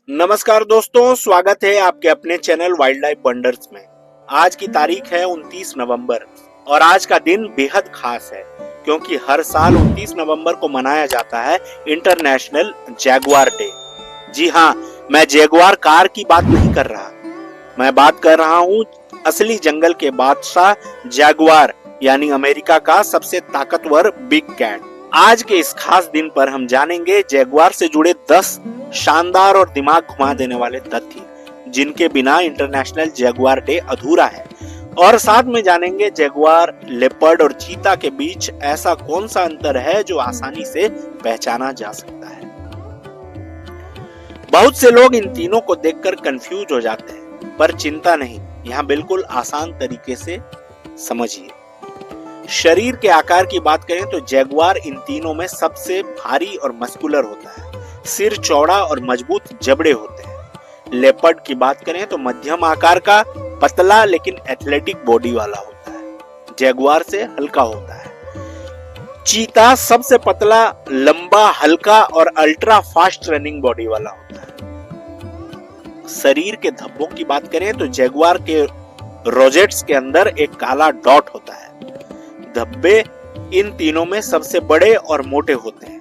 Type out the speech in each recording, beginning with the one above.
नमस्कार दोस्तों, स्वागत है आपके अपने चैनल वाइल्ड लाइफ वंडर्स में। आज की तारीख है 29 नवंबर और आज का दिन बेहद खास है क्योंकि हर साल 29 नवंबर को मनाया जाता है इंटरनेशनल जैगुआर डे। जी हाँ, मैं जैगुआर कार की बात नहीं कर रहा, मैं बात कर रहा हूँ असली जंगल के बादशाह जैगुआर यानी अमेरिका का सबसे ताकतवर बिग कैट। आज के इस खास दिन पर हम जानेंगे जैगुआर से जुड़े 10 शानदार और दिमाग घुमा देने वाले तथ्य जिनके बिना इंटरनेशनल जैगुआर डे अधूरा है। और साथ में जानेंगे जैगुआर, लेपर्ड और चीता के बीच ऐसा कौन सा अंतर है जो आसानी से पहचाना जा सकता है। बहुत से लोग इन तीनों को देखकर कंफ्यूज हो जाते हैं, पर चिंता नहीं, यहाँ बिल्कुल आसान तरीके से समझिए। शरीर के आकार की बात करें तो जैगुआर इन तीनों में सबसे भारी और मस्कुलर होता है। सिर चौड़ा और मजबूत जबड़े होते हैं। लेपर्ड की बात करें तो मध्यम आकार का, पतला लेकिन एथलेटिक बॉडी वाला होता है, जैगुआर से हल्का होता है। चीता सबसे पतला, लंबा, हल्का और अल्ट्रा फास्ट रनिंग बॉडी वाला होता है। शरीर के धब्बों की बात करें तो जैगुआर के रोजेट्स के अंदर एक काला डॉट होता है। धब्बे इन तीनों में सबसे बड़े और मोटे होते हैं,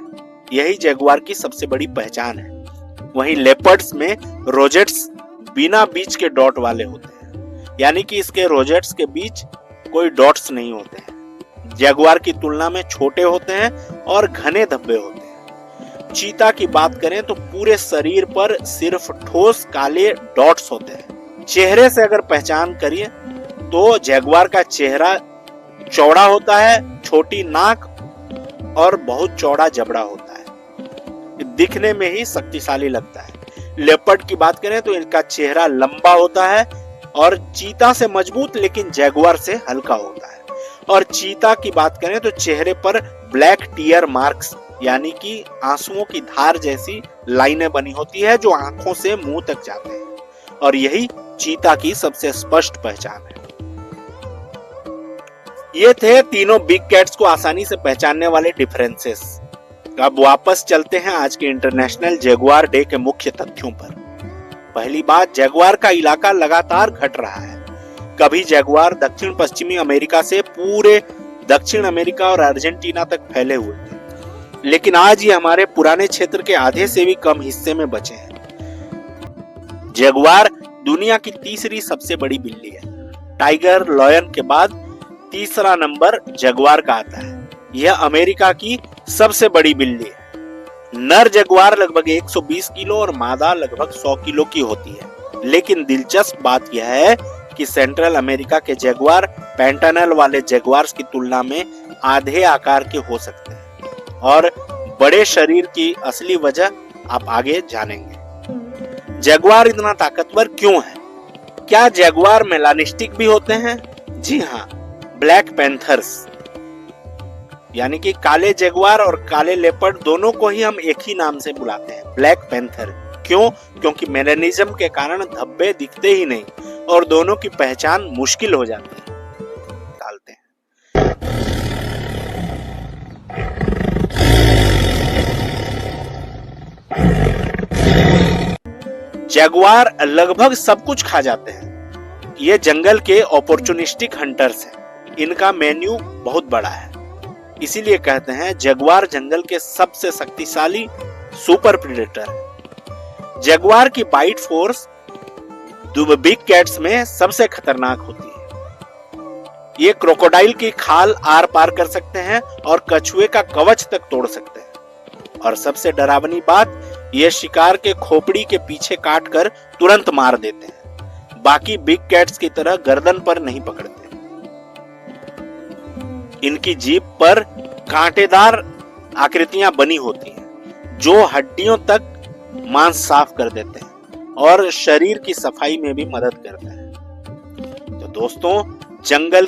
यही जैगुआर की सबसे बड़ी पहचान है। वहीं लेपर्ड्स में रोजेट्स बिना बीच के डॉट वाले होते हैं, यानी कि इसके रोजेट्स के बीच कोई डॉट्स नहीं होते हैं। जैगुआर की तुलना में छोटे होते हैं और घने धब्बे होते हैं। चीता की बात करें तो पूरे शरीर पर सिर्फ ठोस काले डॉट्स होते हैं। चेहरे से अगर पहचान करिए तो जैगुआर का चेहरा चौड़ा होता है, छोटी नाक और बहुत चौड़ा जबड़ा होता है, दिखने में ही शक्तिशाली लगता है। लेपर्ड की बात करें तो इनका चेहरा लंबा होता है और चीता से मजबूत लेकिन जैगुआर से हल्का होता है। और चीता की बात करें तो चेहरे पर ब्लैक टीयर मार्क्स यानी कि आंसुओं की धार जैसी लाइनें बनी होती है जो आंखों से मुंह तक जाते हैं, और यही चीता की सबसे स्पष्ट पहचान है। ये थे तीनों बिग कैट्स को आसानी से पहचानने वाले डिफरेंसेस। अब वापस चलते हैं आज के इंटरनेशनल जैगुआर डे के मुख्य तथ्यों पर। पहली बात, जैगुआर का इलाका लगातार घट रहा है। कभी जैगुआर दक्षिण पश्चिमी अमेरिका से पूरे दक्षिण अमेरिका और अर्जेंटीना तक फैले हुए थे, लेकिन आज ये हमारे पुराने क्षेत्र के आधे से भी कम हिस्से में बचे हैं। जैगुआर दुनिया की तीसरी सबसे बड़ी बिल्ली है। टाइगर, लॉयन के बाद तीसरा नंबर जैगुआर का आता है। यह अमेरिका की सबसे बड़ी बिल्ली है। नर जैगुआर लगभग 120 किलो और मादा लगभग 100 किलो की होती है। लेकिन दिलचस्प बात यह है कि सेंट्रल अमेरिका के जैगुआर पैंटानल वाले जैगुआर्स की तुलना में आधे आकार के हो सकते हैं, और बड़े शरीर की असली वजह आप आगे जानेंगे। जैगुआर इतना ताकतवर क्यों है? क्या जैगुआर मेलानिस्टिक भी होते हैं? जी हाँ, ब्लैक पैंथर्स यानी कि काले जैगुआर और काले लेपर्ड दोनों को ही हम एक ही नाम से बुलाते हैं, ब्लैक पैंथर। क्यों? क्योंकि मेलानिज्म के कारण धब्बे दिखते ही नहीं और दोनों की पहचान मुश्किल हो जाती है। डालते हैं। जैगुआर लगभग सब कुछ खा जाते हैं। ये जंगल के अपॉर्चुनिस्टिक हंटर्स हैं। इनका मेन्यू बहुत बड़ा है, इसीलिए कहते हैं जैगुआर जंगल के सबसे शक्तिशाली सुपर प्रेडेटर है। जैगुआर की बाइट फोर्स बिग कैट्स में सबसे खतरनाक होती है। ये क्रोकोडाइल की खाल आर पार कर सकते हैं और कछुए का कवच तक तोड़ सकते हैं। और सबसे डरावनी बात, ये शिकार के खोपड़ी के पीछे काट कर तुरंत मार देते हैं। बाकी बिग कैट्स की तरह गर्दन पर नहीं पकड़ते। इनकी जीभ पर कांटेदार आकृतियां बनी होती हैं जो हड्डियों तक मांस साफ कर देते हैं और शरीर की सफाई में भी मदद करते हैं। तो दोस्तों, जंगल